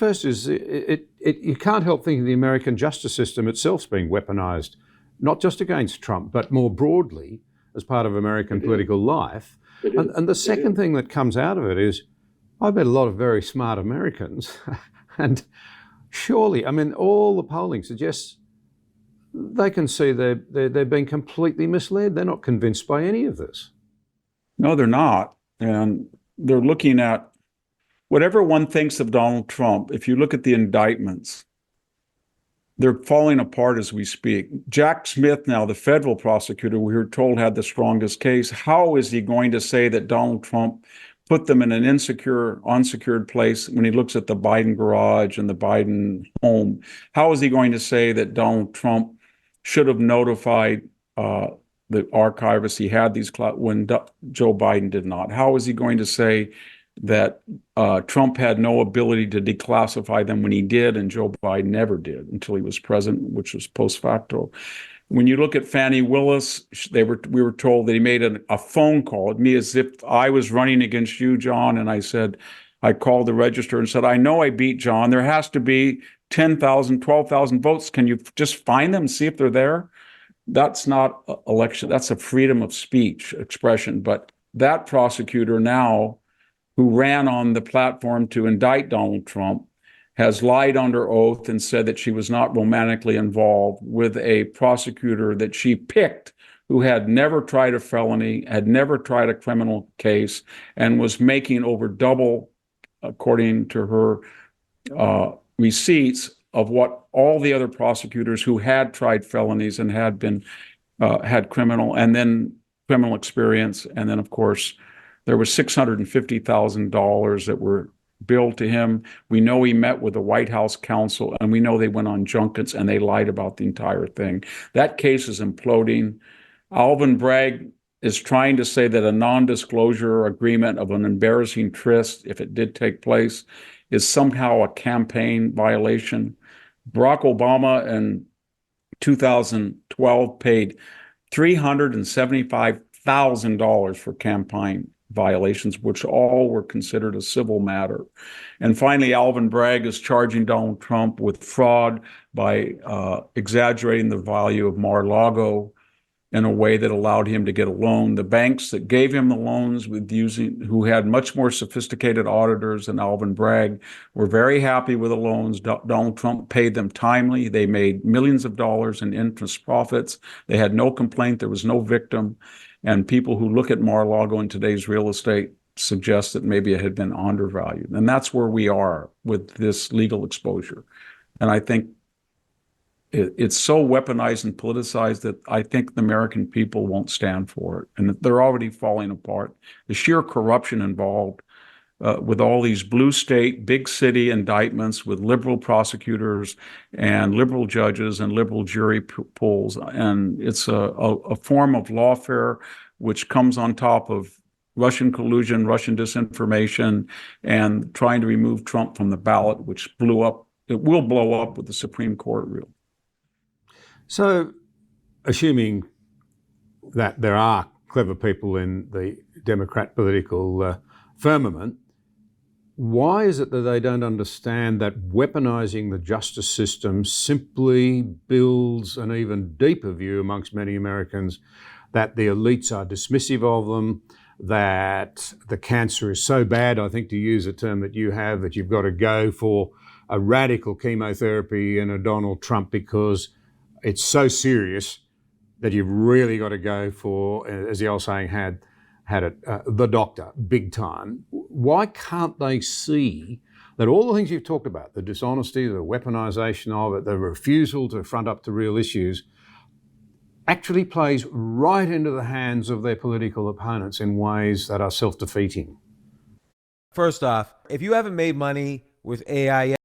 first is you can't help thinking the American justice system itself's being weaponized, not just against Trump, but more broadly as part of American political life. And the second thing that comes out of it is, I've met a lot of very smart Americans, and surely, I mean, all the polling suggests they can see they're being completely misled. They're not convinced by any of this. No, they're not. And they're looking at whatever one thinks of Donald Trump. If you look at the indictments, they're falling apart as we speak. Jack Smith, now the federal prosecutor, we were told had the strongest case. How is he going to say that Donald Trump put them in an unsecured place when he looks at the Biden garage and the Biden home? How is he going to say that Donald Trump should have notified the archivist he had these when Joe Biden did not? How is he going to say that Trump had no ability to declassify them when he did and Joe Biden never did until he was president, which was post facto? When you look at Fani Willis, we were told that he made a phone call at me as if I was running against you, John, and I called the register and said, I know I beat John. There has to be 10,000, 12,000 votes. Can you just find them and see if they're there? That's not election. That's a freedom of speech expression. But that prosecutor now, who ran on the platform to indict Donald Trump, has lied under oath and said that she was not romantically involved with a prosecutor that she picked who had never tried a felony, had never tried a criminal case, and was making over double, according to her receipts, of what all the other prosecutors who had tried felonies and had been had criminal experience. And then, of course, there was $650,000 that were billed to him. We know he met with the White House counsel, and we know they went on junkets and they lied about the entire thing. That case is imploding. Alvin Bragg is trying to say that a non-disclosure agreement of an embarrassing tryst, if it did take place, is somehow a campaign violation. Barack Obama in 2012 paid $375,000 for campaign violations, which all were considered a civil matter. And finally, Alvin Bragg is charging Donald Trump with fraud by exaggerating the value of Mar-a-Lago in a way that allowed him to get a loan. The banks that gave him the loans who had much more sophisticated auditors than Alvin Bragg, were very happy with the loans. Donald Trump paid them timely. They made millions of dollars in interest profits. They had no complaint. There was no victim. And people who look at Mar-a-Lago in today's real estate suggest that maybe it had been undervalued. And that's where we are with this legal exposure. And I think it's so weaponized and politicized that I think the American people won't stand for it. And they're already falling apart. The sheer corruption involved with all these blue state, big city indictments with liberal prosecutors and liberal judges and liberal jury pools. And it's a form of lawfare which comes on top of Russian collusion, Russian disinformation, and trying to remove Trump from the ballot, which blew up. It will blow up with the Supreme Court rule. So, assuming that there are clever people in the Democrat political firmament, why is it that they don't understand that weaponizing the justice system simply builds an even deeper view amongst many Americans that the elites are dismissive of them, that the cancer is so bad, I think to use a term that you have, that you've got to go for a radical chemotherapy and a Donald Trump because it's so serious that you've really got to go for, as the old saying had it, the doctor, big time. Why can't they see that all the things you've talked about, the dishonesty, the weaponization of it, the refusal to front up to real issues, actually plays right into the hands of their political opponents in ways that are self-defeating? First off, if you haven't made money with AI yet,